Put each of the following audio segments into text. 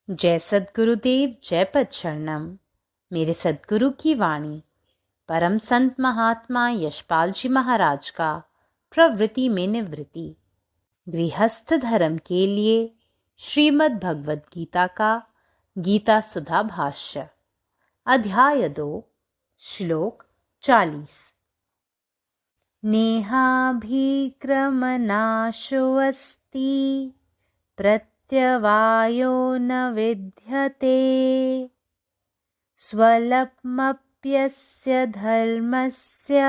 जय सद्गुरुदेव, जय पदशरणम। मेरे सद्गुरु की वाणी परम संत महात्मा यशपाल जी महाराज का प्रवृत्ति में निवृत्ति। गृहस्थ धर्म के लिए श्रीमद् भगवद गीता का गीता सुधा भाष्य, अध्याय 2, श्लोक 40। नेहाभिक्रमनाशो अस्ति प्रत्यवायो न विद्यते स्वल्पमप्यस्य धर्मस्य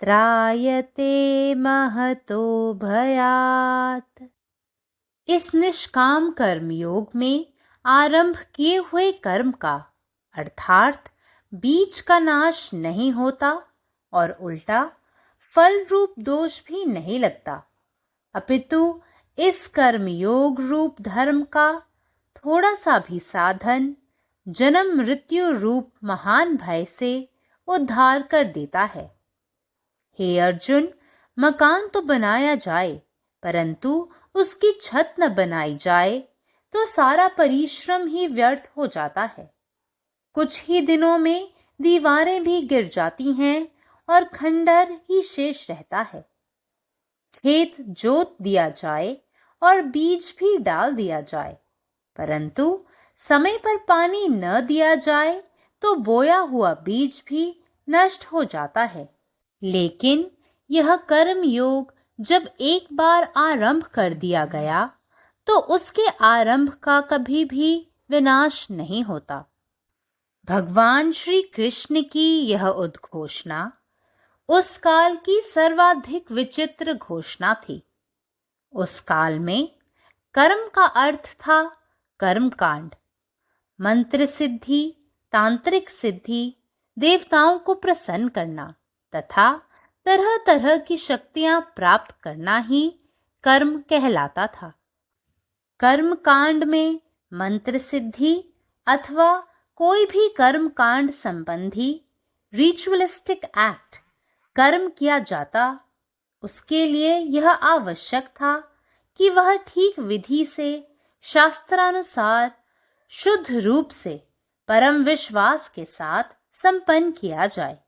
त्रायते महतो भयात्। इस निष्काम कर्म योग में आरंभ किए हुए कर्म का अर्थात बीज का नाश नहीं होता और उल्टा फल रूप दोष भी नहीं लगता, अपितु इस कर्म योग रूप धर्म का थोड़ा सा भी साधन जन्म मृत्यु रूप महान भय से उद्धार कर देता है। हे अर्जुन, मकान तो बनाया जाए परंतु उसकी छत न बनाई जाए तो सारा परिश्रम ही व्यर्थ हो जाता है। कुछ ही दिनों में दीवारें भी गिर जाती हैं और खंडर ही शेष रहता है। खेत जोत दिया जाए और बीज भी डाल दिया जाए, परंतु समय पर पानी न दिया जाए तो बोया हुआ बीज भी नष्ट हो जाता है। लेकिन यह कर्म योग जब एक बार आरंभ कर दिया गया तो उसके आरंभ का कभी भी विनाश नहीं होता। भगवान श्री कृष्ण की यह उद्घोषणा उस काल की सर्वाधिक विचित्र घोषणा थी। उस काल में कर्म का अर्थ था कर्मकांड, मंत्र सिद्धि, तांत्रिक सिद्धि, देवताओं को प्रसन्न करना तथा तरह तरह की शक्तियां प्राप्त करना ही कर्म कहलाता था। कर्म कांड में मंत्र सिद्धि अथवा कोई भी कर्म कांड संबंधी रिचुअलिस्टिक एक्ट कर्म किया जाता, उसके लिए यह आवश्यक था कि वह ठीक विधि से शास्त्रानुसार शुद्ध रूप से परम विश्वास के साथ संपन्न किया जाए।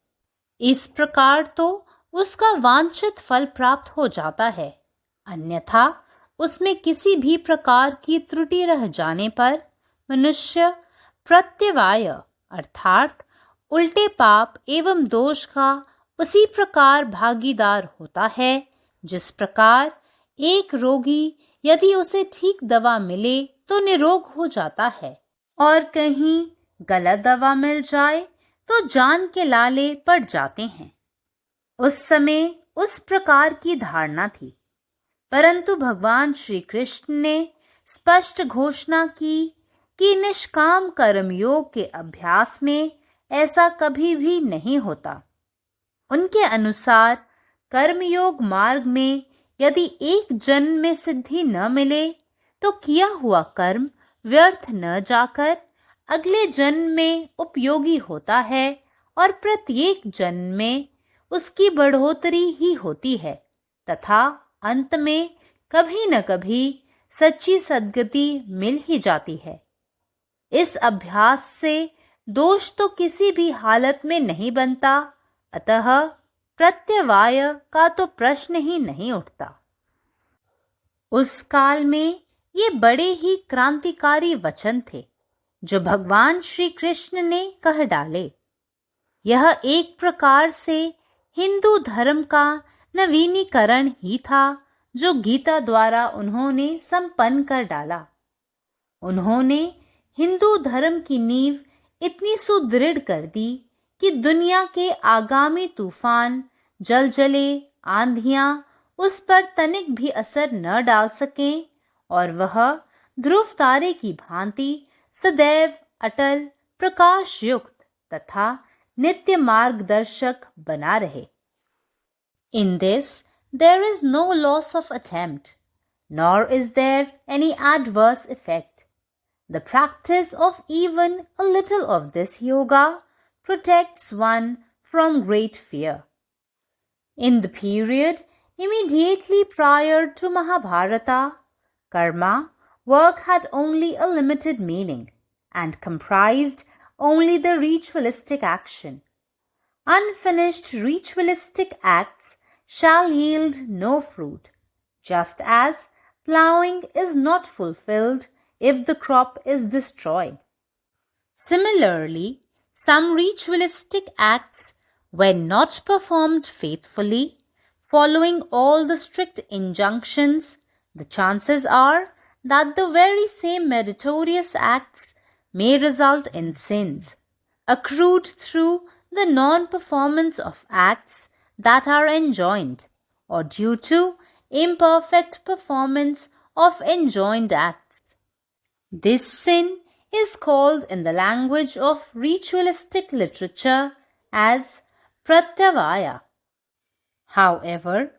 इस प्रकार तो उसका वांछित फल प्राप्त हो जाता है, अन्यथा उसमें किसी भी प्रकार की त्रुटि रह जाने पर मनुष्य प्रत्यवाय अर्थात उल्टे पाप एवं दोष का उसी प्रकार भागीदार होता है जिस प्रकार एक रोगी यदि उसे ठीक दवा मिले तो निरोग हो जाता है और कहीं गलत दवा मिल जाए तो जान के लाले पड़ जाते हैं। उस समय उस प्रकार की धारणा थी, परंतु भगवान श्री कृष्ण ने स्पष्ट घोषणा की कि निष्काम कर्म योग के अभ्यास में ऐसा कभी भी नहीं होता। उनके अनुसार कर्मयोग मार्ग में यदि एक जन्म में सिद्धि न मिले तो किया हुआ कर्म व्यर्थ न जाकर अगले जन्म में उपयोगी होता है और प्रत्येक जन्म में उसकी बढ़ोतरी ही होती है तथा अंत में कभी न कभी सच्ची सद्गति मिल ही जाती है। इस अभ्यास से दोष तो किसी भी हालत में नहीं बनता, अतः प्रत्यवाय का तो प्रश्न ही नहीं उठता। उस काल में ये बड़े ही क्रांतिकारी वचन थे जो भगवान श्री कृष्ण ने कह डाले। यह एक प्रकार से हिंदू धर्म का नवीनीकरण ही था जो गीता द्वारा उन्होंने संपन्न कर डाला। उन्होंने हिंदू धर्म की नींव इतनी सुदृढ़ कर दी कि दुनिया के आगामी तूफान, जलजले, आंधियां उस पर तनिक भी असर न डाल सकें और वह ध्रुव तारे की भांति सदैव अटल, प्रकाश युक्त तथा नित्य मार्गदर्शक बना रहे। In this there is no loss of attempt, nor is there any adverse effect. The practice of even a little of this yoga protects one from great fear. In the period immediately prior to Mahabharata, karma work had only a limited meaning and comprised only the ritualistic action. Unfinished ritualistic acts shall yield no fruit, just as plowing is not fulfilled if the crop is destroyed. Similarly, some ritualistic acts, when not performed faithfully, following all the strict injunctions, the chances are that the very same meritorious acts may result in sins, accrued through the non-performance of acts that are enjoined, or due to imperfect performance of enjoined acts. This sin is called in the language of ritualistic literature as pratyavaya. However,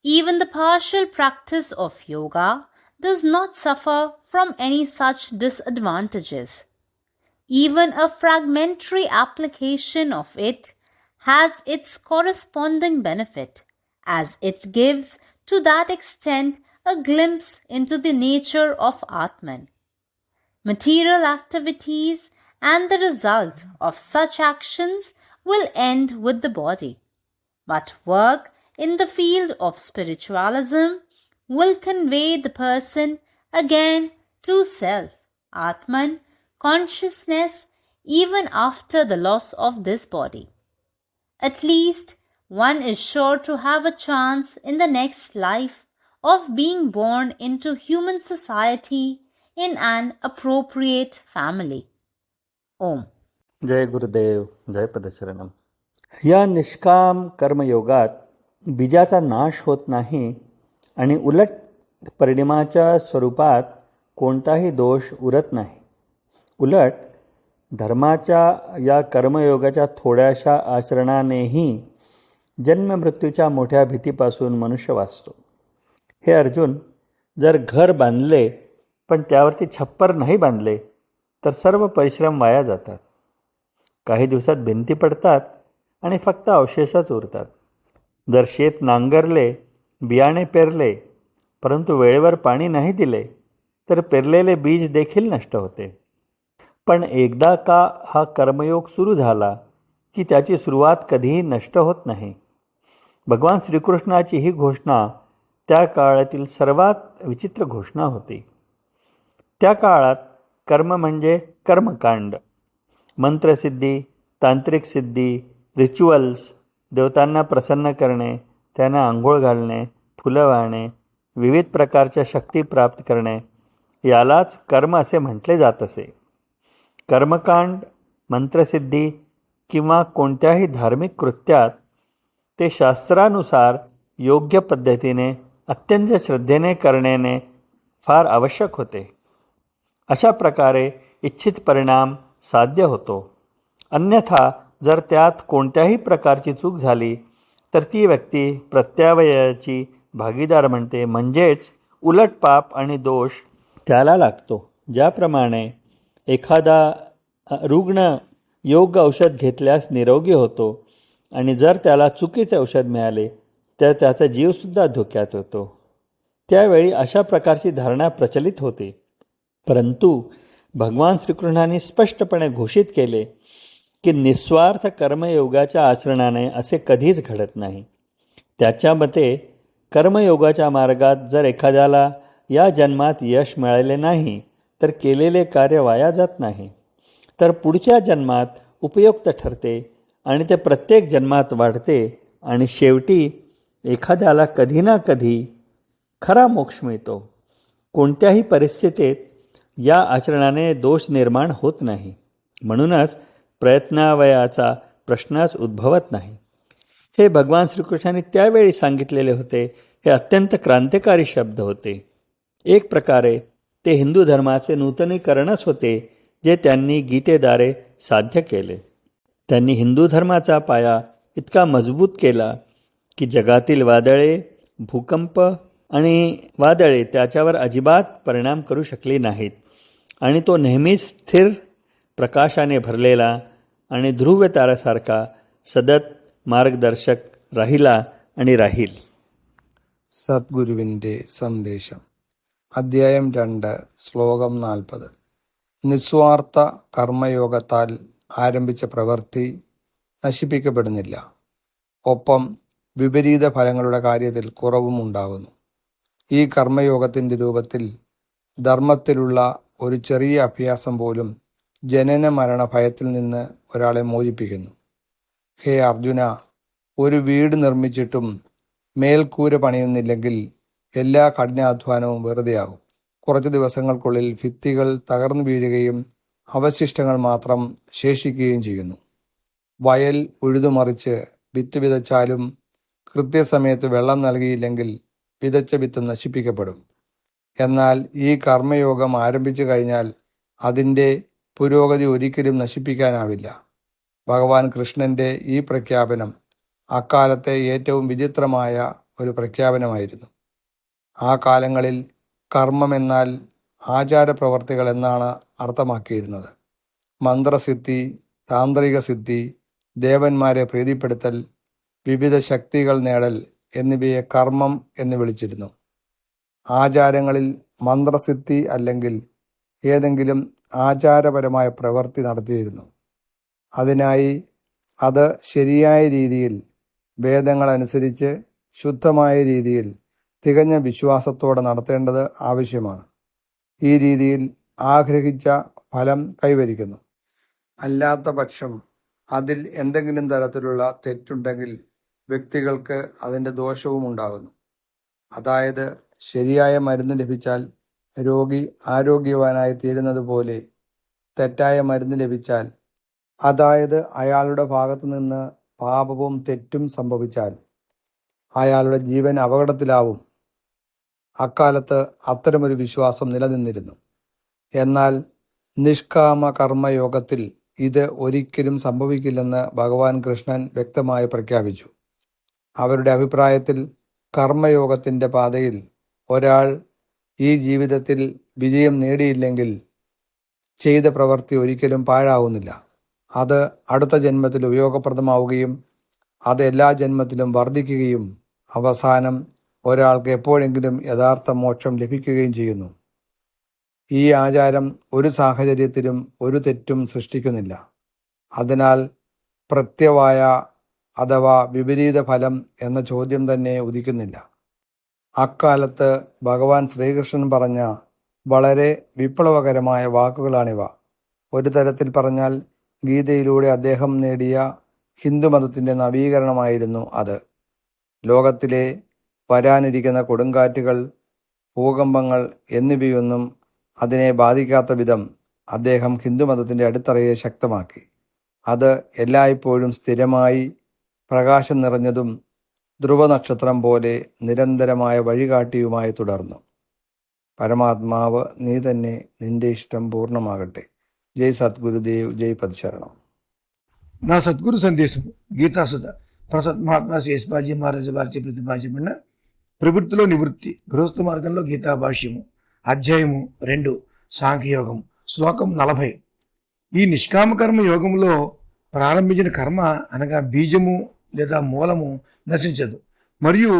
even the partial practice of yoga does not suffer from any such disadvantages. Even a fragmentary application of it has its corresponding benefit, as it gives to that extent a glimpse into the nature of Atman. Material activities and the result of such actions will end with the body, but work in the field of spiritualism will convey the person again to self, Atman, consciousness, even after the loss of this body. At least one is sure to have a chance in the next life of being born into human society in an appropriate family. Om. जय गुरुदेव, जय पदशरणम. या निष्काम कर्मयोगात बीजाचा नाश होत नाही आणि उलट परिणामाच्या स्वरूपात कोणताही दोष उरत नाही. उलट धर्माच्या या कर्मयोगाच्या थोड्याशा आचरणानेही जन्ममृत्यूच्या मोठ्या भीतीपासून मनुष्य वाचतो. हे अर्जुन, जर घर बांधले पण त्यावरती छप्पर नाही बांधले तर सर्व परिश्रम वाया जातात. काही दिवसात भिंती पडतात आणि फक्त अवशेषच उरतात. जर शेत नांगरले, बियाणे पेरले, परंतु वेळेवर पाणी नाही दिले तर पेरलेले बीज देखील नष्ट होते. पण एकदा का हा कर्मयोग सुरू झाला की त्याची सुरुवात कधीही नष्ट होत नाही. भगवान श्रीकृष्णाची ही घोषणा त्या काळातील सर्वात विचित्र घोषणा होती. त्या काळात कर्म म्हणजे कर्मकांड, मंत्रसिद्धी, तांत्रिक सिद्धी, रिच्युअल्स, देवतांना प्रसन्न करणे, त्यांना आंघोळ घालणे, फुलं वाहणे, विविध प्रकारच्या शक्ती प्राप्त करणे, यालाच कर्म असे म्हटले जात असे. कर्मकांड, मंत्रसिद्धी किंवा कोणत्याही धार्मिक कृत्यात ते शास्त्रानुसार योग्य पद्धतीने अत्यंत श्रद्धेने करण्याने फार आवश्यक होते. अशा प्रकारे इच्छित परिणाम साध्य होतो. अन्यथा जर त्यात कोणत्याही प्रकारची चूक झाली तर ती व्यक्ती प्रत्यावयाची भागीदार म्हणते, म्हणजेच उलट पाप आणि दोष त्याला लागतो. ज्याप्रमाणे एखादा रुग्ण योग्य औषध घेतल्यास निरोगी होतो आणि जर त्याला चुकीचे औषध मिळाले तर त्याचा जीवसुद्धा धोक्यात होतो. त्यावेळी अशा प्रकारची धारणा प्रचलित होते. परंतु भगवान श्रीकृष्णाने स्पष्टपणे घोषित केले की निस्वार्थ कर्मयोगाच्या आचरणाने असे कधीच घडत नाही. त्याच्या मते कर्मयोगाच्या मार्गात जर एखाद्याला या जन्मात यश मिळाले नाही तर केलेले कार्य वाया जात नाही, तर पुढच्या जन्मात उपयुक्त ठरते आणि ते प्रत्येक जन्मात वाढते आणि शेवटी एखाद्याला कधी ना कधी खरा मोक्ष मिळतो. कोणत्याही परिस्थितीत या आचरणाने दोष निर्माण होत नाही. म्हणूनच प्रयत्नावयाचा प्रश्नच उद्भवत नाही. हे भगवान श्रीकृष्णाने त्यावेळी सांगितलेले होते. हे अत्यंत क्रांतिकारी शब्द होते. एक प्रकारे ते हिंदू धर्माचे नूतनीकरणच होते जे त्यांनी गीतेद्वारे साध्य केले. त्यांनी हिंदू धर्माचा पाया इतका मजबूत केला की जगातील वादळे, भूकंप आणि वादळे त्याच्यावर अजिबात परिणाम करू शकली नाहीत आणि तो नेहमीच स्थिर, प्रकाशाने भरलेला आणि ध्रुव ताऱ्यासारखा सतत मार्गदर्शक राहिला आणि राहील. സദ്ഗുരുവിൻ്റെ സന്ദേശം. അധ്യായം 2, ശ്ലോകം 40. നിസ്വാർത്ഥ കർമ്മയോഗത്താൽ ആരംഭിച്ച പ്രവൃത്തി നശിപ്പിക്കപ്പെടുന്നില്ല. ഒപ്പം വിപരീത ഫലങ്ങളുടെ കാര്യത്തിൽ കുറവും ഉണ്ടാകുന്നു. ഈ കർമ്മയോഗത്തിൻ്റെ രൂപത്തിൽ ധർമ്മത്തിലുള്ള ഒരു ചെറിയ അഭ്യാസം പോലും ജനന മരണ ഭയത്തിൽ നിന്ന് ഒരാളെ മോചിപ്പിക്കുന്നു. ഹേ അർജുന, ഒരു വീട് നിർമ്മിച്ചിട്ടും മേൽക്കൂര പണിയുന്നില്ലെങ്കിൽ എല്ലാ കഠിനാധ്വാനവും വെറുതെയാകും. കുറച്ച് ദിവസങ്ങൾക്കുള്ളിൽ ഭിത്തികൾ തകർന്നു വീഴുകയും അവശിഷ്ടങ്ങൾ മാത്രം ശേഷിക്കുകയും ചെയ്യുന്നു. വയൽ ഉഴുതുമറിച്ച് വിത്ത് വിതച്ചാലും കൃത്യസമയത്ത് വെള്ളം നൽകിയില്ലെങ്കിൽ വിതച്ച വിത്ത് നശിപ്പിക്കപ്പെടും. എന്നാൽ ഈ കർമ്മയോഗം ആരംഭിച്ചു കഴിഞ്ഞാൽ അതിൻ്റെ പുരോഗതി ഒരിക്കലും നശിപ്പിക്കാനാവില്ല. ഭഗവാൻ കൃഷ്ണന്റെ ഈ പ്രഖ്യാപനം അക്കാലത്തെ ഏറ്റവും വിചിത്രമായ ഒരു പ്രഖ്യാപനമായിരുന്നു. ആ കാലങ്ങളിൽ കർമ്മമെന്നാൽ ആചാരപ്രവർത്തികൾ എന്നാണ് അർത്ഥമാക്കിയിരുന്നത്. മന്ത്രസിദ്ധി, താന്ത്രിക സിദ്ധി, ദേവന്മാരെ പ്രീതിപ്പെടുത്തൽ, വിവിധ ശക്തികൾ നേടൽ എന്നിവയെ കർമ്മം എന്ന് വിളിച്ചിരുന്നു. ആചാരങ്ങളിൽ മന്ത്രസിദ്ധി അല്ലെങ്കിൽ ഏതെങ്കിലും ആചാരപരമായ പ്രവൃത്തി നടത്തിയിരുന്നു. അതിനായി അത് ശരിയായ രീതിയിൽ വേദങ്ങളനുസരിച്ച് ശുദ്ധമായ രീതിയിൽ തികഞ്ഞ വിശ്വാസത്തോടെ നടത്തേണ്ടത് ആവശ്യമാണ്. ഈ രീതിയിൽ ആഗ്രഹിച്ച ഫലം കൈവരിക്കുന്നു. അല്ലാത്ത പക്ഷം അതിൽ എന്തെങ്കിലും തരത്തിലുള്ള തെറ്റുണ്ടെങ്കിൽ വ്യക്തികൾക്ക് അതിൻ്റെ ദോഷവും ഉണ്ടാകുന്നു. അതായത് ശരിയായ മരുന്ന് ലഭിച്ചാൽ രോഗി ആരോഗ്യവാനായി തീരുന്നത് പോലെ തെറ്റായ മരുന്ന് ലഭിച്ചാൽ, അതായത് അയാളുടെ ഭാഗത്തു നിന്ന് പാപവും തെറ്റും സംഭവിച്ചാൽ അയാളുടെ ജീവൻ അപകടത്തിലാവും. അക്കാലത്ത് അത്തരമൊരു വിശ്വാസം നിലനിന്നിരുന്നു. എന്നാൽ നിഷ്കാമ കർമ്മയോഗത്തിൽ ഇത് ഒരിക്കലും സംഭവിക്കില്ലെന്ന് ഭഗവാൻ കൃഷ്ണൻ വ്യക്തമായി പ്രഖ്യാപിച്ചു. അവരുടെ അഭിപ്രായത്തിൽ കർമ്മയോഗത്തിൻ്റെ പാതയിൽ ഒരാൾ ഈ ജീവിതത്തിൽ വിജയം നേടിയില്ലെങ്കിൽ ചെയ്ത പ്രവൃത്തി ഒരിക്കലും പാഴാവുന്നില്ല. അത് അടുത്ത ജന്മത്തിൽ ഉപയോഗപ്രദമാവുകയും അത് എല്ലാ ജന്മത്തിലും വർദ്ധിക്കുകയും അവസാനം ഒരാൾക്ക് എപ്പോഴെങ്കിലും യഥാർത്ഥ മോക്ഷം ലഭിക്കുകയും ചെയ്യുന്നു. ഈ ആചാരം ഒരു സാഹചര്യത്തിലും ഒരു തെറ്റും സൃഷ്ടിക്കുന്നില്ല. അതിനാൽ പ്രത്യവായ അഥവാ വിപരീത ഫലം എന്ന ചോദ്യം തന്നെ ഉദിക്കുന്നില്ല. അക്കാലത്ത് ഭഗവാൻ ശ്രീകൃഷ്ണൻ പറഞ്ഞ വളരെ വിപ്ലവകരമായ വാക്കുകളാണിവ. ഒരു തരത്തിൽ പറഞ്ഞാൽ ഗീതയിലൂടെ അദ്ദേഹം നേടിയ ഹിന്ദുമതത്തിൻ്റെ നവീകരണമായിരുന്നു അത്. ലോകത്തിലെ വരാനിരിക്കുന്ന കൊടുങ്കാറ്റുകൾ, ഭൂകമ്പങ്ങൾ എന്നിവയൊന്നും അതിനെ ബാധിക്കാത്ത വിധം അദ്ദേഹം ഹിന്ദുമതത്തിൻ്റെ അടിത്തറയെ ശക്തമാക്കി. അത് എല്ലായ്പ്പോഴും സ്ഥിരമായി പ്രകാശം നിറഞ്ഞതും ധ്രുവനക്ഷത്രം പോലെ നിരന്തരമായ വഴികാട്ടിയുമായി തുടർന്നു. പരമാത്മാവ് നീ തന്നെ, നിന്റെ ഇഷ്ടം പൂർണ്ണമാകട്ടെ. జై సద్గురుదేవ్, జై పదశరణం. నా సద్గురు సందేశము గీతాసుధ ప్రసత్ మహాత్మా శేషబాజీ మహారాజు వారిచే ప్రతిపాదించబడిన ప్రవృత్తిలో నివృత్తి గృహస్థ మార్గంలో గీతా భాష్యము అధ్యాయము 2 సాంఖ్యయోగం శ్లోకం 40. ఈ నిష్కామ కర్మ యోగంలో ప్రారంభించిన కర్మ అనగా బీజము లేదా మూలము నశించదు మరియు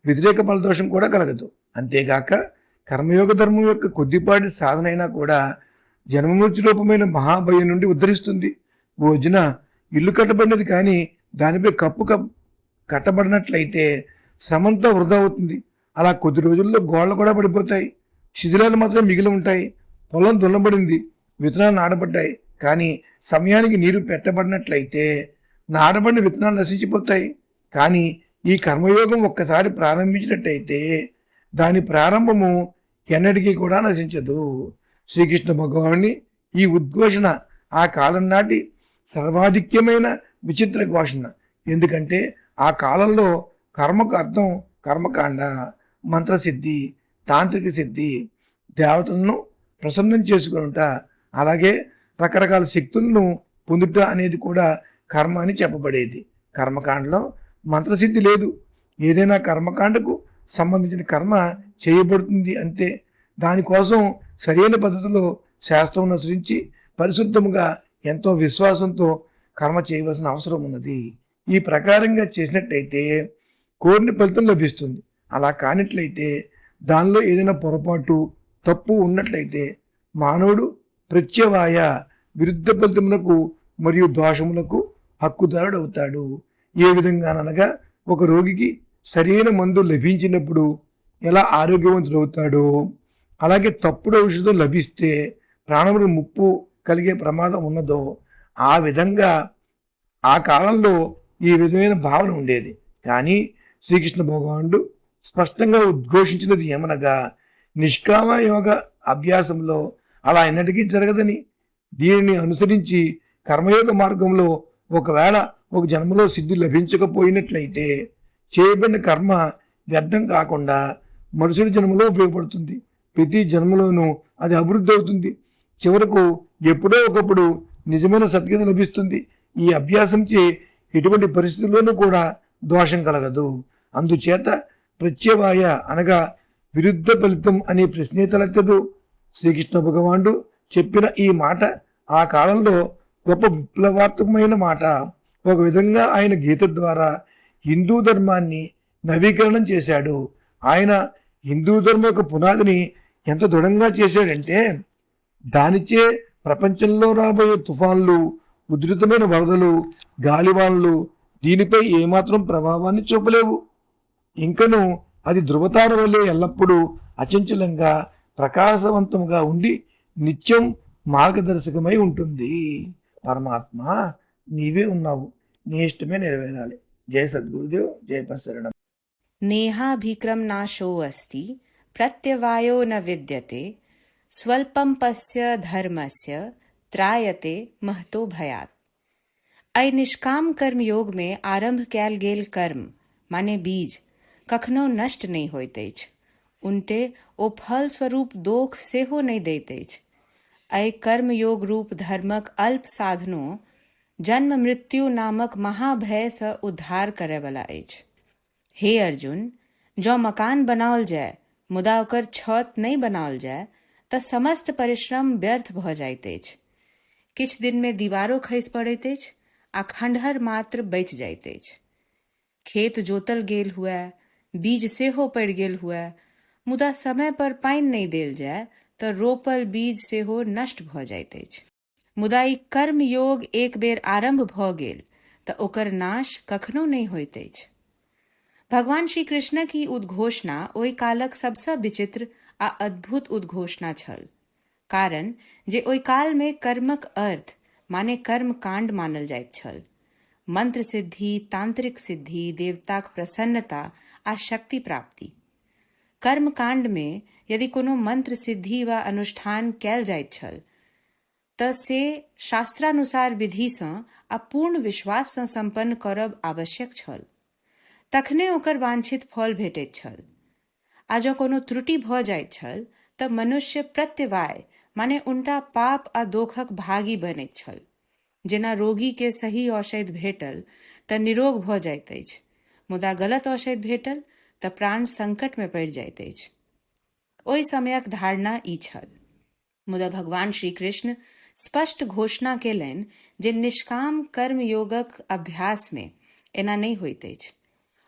వ్యతిరేక ఫలదోషం కూడా కలగదు. అంతేగాక కర్మయోగ ధర్మం యొక్క కొద్దిపాటి సాధన అయినా కూడా జన్మమృత్యు రూపమైన మహాభయం నుండి ఉద్ధరిస్తుంది. ఓ వదిన, ఇల్లు కట్టబడినది కానీ దానిపై కప్పు కట్టబడినట్లయితే శ్రమంతా వృధా అవుతుంది. అలా కొద్ది రోజుల్లో గోడలు కూడా పడిపోతాయి, శిథిలాలు మాత్రం మిగిలి ఉంటాయి. పొలం దున్నబడింది, విత్తనాలు నాటబడ్డాయి, కానీ సమయానికి నీరు పెట్టబడినట్లయితే నాటబడిన విత్తనాలు నశించిపోతాయి. కానీ ఈ కర్మయోగం ఒక్కసారి ప్రారంభించినట్టయితే దాని ప్రారంభము ఎన్నటికీ కూడా నశించదు. శ్రీకృష్ణ భగవానుని ఈ ఉద్ఘోషణ ఆ కాలం నాటి సర్వాధిక్యమైన విచిత్ర ఘోషణ. ఎందుకంటే ఆ కాలంలో కర్మకు అర్థం కర్మకాండ, మంత్రసిద్ధి, తాంత్రిక సిద్ధి, దేవతలను ప్రసన్నం చేసుకునుట, అలాగే రకరకాల శక్తులను పొందుట అనేది కూడా కర్మ అని చెప్పబడేది. కర్మకాండలో మంత్రసిద్ధి లేదు. ఏదైనా కర్మకాండకు సంబంధించిన కర్మ చేయబడుతుంది అంతే. దానికోసం సరైన పద్ధతిలో శాస్త్రం అనుసరించి పరిశుద్ధముగా ఎంతో విశ్వాసంతో కర్మ చేయవలసిన అవసరం ఉన్నది. ఈ ప్రకారంగా చేసినట్టయితే కోరిన ఫలితం లభిస్తుంది. అలా కానిట్లయితే దానిలో ఏదైనా పొరపాటు, తప్పు ఉన్నట్లయితే మానవుడు ప్రత్యవాయ విరుద్ధ ఫలితములకు మరియు దోషములకు హక్కుదారుడవుతాడు. ఏ విధంగానగా ఒక రోగికి సరైన మందు లభించినప్పుడు ఎలా ఆరోగ్యవంతుడవుతాడో, అలాగే తప్పుడు ఔషధం లభిస్తే ప్రాణములు ముప్పు కలిగే ప్రమాదం ఉన్నదో ఆ విధంగా ఆ కాలంలో ఈ విధమైన భావన ఉండేది. కానీ శ్రీకృష్ణ భగవానుడు స్పష్టంగా ఉద్ఘోషించినది ఏమనగా, నిష్కామ యోగ అభ్యాసంలో అలా ఎన్నటికీ జరగదని, దీనిని అనుసరించి కర్మయోగ మార్గంలో ఒకవేళ ఒక జన్మలో సిద్ధి లభించకపోయినట్లయితే చేయబడిన కర్మ వ్యర్థం కాకుండా మరుసటి జన్మలో ఉపయోగపడుతుంది. ప్రతి జన్మలోనూ అది అభివృద్ధి అవుతుంది. చివరకు ఎప్పుడో ఒకప్పుడు నిజమైన సద్గతి లభిస్తుంది. ఈ అభ్యాసంచే ఎటువంటి పరిస్థితుల్లోనూ కూడా దోషం కలగదు. అందుచేత ప్రత్యవాయ అనగా విరుద్ధ ఫలితం అనే ప్రశ్నే తలెత్తదు. శ్రీకృష్ణ భగవానుడు చెప్పిన ఈ మాట ఆ కాలంలో గొప్ప విప్లవాత్మకమైన మాట. ఒక విధంగా ఆయన గీత ద్వారా హిందూ ధర్మాన్ని నవీకరణం చేశాడు. ఆయన హిందూ ధర్మం యొక్క పునాదిని ఎంత దృఢంగా చేశాడంటే, దానిచే ప్రపంచంలో రాబోయే తుఫాన్లు, ఉధృతమైన వరదలు, గాలివానలు దీనిపై ఏమాత్రం ప్రభావాన్ని చూపలేవు. ఇంకను అది ధృవతార వల్లే ఎల్లప్పుడూ అచంచలంగా ప్రకాశవంతంగా ఉండి నిత్యం మార్గదర్శకమై ఉంటుంది. పరమాత్మ నీవే ఉన్నావు, నీ ఇష్టమే నెరవేరాలి. జయ సద్గురుదేవ్, జయ ప్రసరణం. नेहाभिक्रम नाशो अस्ति प्रत्यवायो न विद्यते स्वल्पं पस्य धर्मस्य त्रायते महतो भयात्। अय निष्काम कर्म योग में आरंभ कैल गेल कर्म माने बीज कखनो नष्ट नहीं होइत अछि, उनटे ओ फल स्वरूप दोख सेहो नहीं दैत अछि। अय कर्म योग रूप धर्मक अल्प साधनो जन्म मृत्यु नामक महाभय से उद्धार करे वाला अछि। हे अर्जुन, जो मकान बनाओल जाय मुदा ओकर छत नहीं बनाओल जाय त समस्त परिश्रम व्यर्थ भ जाइत अछि। किछ दिन में दीवारो खसि पड़ैत अछि आ खंडहर मात्र बचि जाइत अछि। खेत जोतल गेल हुए, बीज सेहो पड़ि गेल हुए, मुदा समय पर पानि नहीं देल जाय त रोपल बीज सेहो नष्ट भ जाइत अछि। मुदा ई कर्म योग एक बेर आरंभ भ गेल त ओकर नाश कखनो नहीं होइत अछि। भगवान श्री कृष्ण की उद्घोषणा ओहि कालक सबसँ विचित्र आ अद्भुत उद्घोषणा छल। कारण जे ओहि काल में कर्मक अर्थ माने कर्म कांड मानल जाइत छल। मंत्र सिद्धि, तांत्रिक सिद्धि, देवताक प्रसन्नता आ शक्ति प्राप्ति। कर्म कांड में यदि कोनो मंत्र सिद्धि वा अनुष्ठान कैल जाइत छल त से शास्त्रानुसार विधि सँ आ पूर्ण विश्वास सँ संपन्न करब आवश्यक छल, तखने ओकर वांछित फल भेटैत छल। आ जँ कोनो त्रुटि भ जाइत छल त मनुष्य प्रत्यवाय माने उल्टा पाप आ दोखक भागी बनैत छल। जेना रोगी के सही औषधि भेटल त निरोग भ जाइत अछि, मुदा गलत औषधि भेटल त प्राण संकट में पड़ि जाइत अछि। ओहि समयक धारणा ई छल। मुदा भगवान श्री कृष्ण स्पष्ट घोषणा केलनि जे निष्काम कर्म योगक अभ्यास में एना नहीं होइत अछि।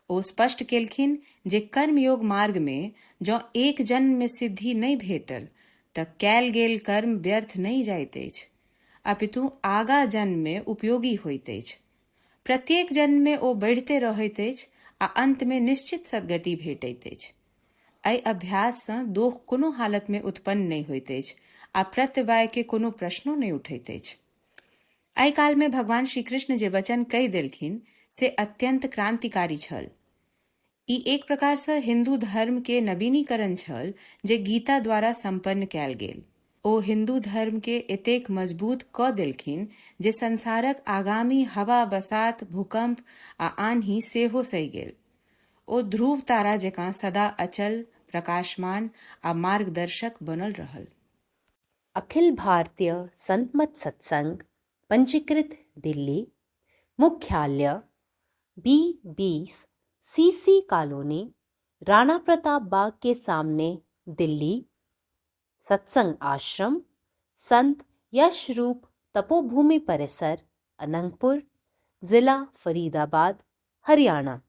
ओ स्पष्ट केलखिन जे कर्मयोग मार्ग में जँ एक जन्म में सिद्धि नहीं भेटल त कैल गेल कर्म व्यर्थ नहीं जाइत अछि, अपितु आगा जन्म में उपयोगी होइत अछि। प्रत्येक जन्म में ओ बढ़ते रहैत अछि आ अंत में निश्चित सद्गति भेटैत अछि। एहि अभ्यास सँ दोख कोनो हालत में उत्पन्न नहीं होइत अछि आ प्रत्यवाय के कोनो प्रश्नो नहीं उठैत अछि। एहि काल में भगवान श्री कृष्ण जे वचन कहि देलखिन से अत्यंत क्रांतिकारी छल। ई एक प्रकार से हिंदू धर्म के नवीनीकरण छल जे गीता द्वारा संपन्न कैल गेल। ओ हिंदू धर्म के एतेक मजबूत क देलखिन जे संसारक आगामी हवा बसात, भूकंप आ आन्ही सेहो सहि गेल। ओ ध्रुव तारा जकाँ सदा अचल, प्रकाशमान आ मार्गदर्शक बनल रहल। अखिल भारतीय संतमत सत्संग पंजीकृत दिल्ली, मुख्यालय B20 CC colony, Rana Pratap Bagh के सामने, दिल्ली। सत्संग आश्रम संत यशरूप तपोभूमि परिसर, अनंगपुर, जिला फरीदाबाद, हरियाणा।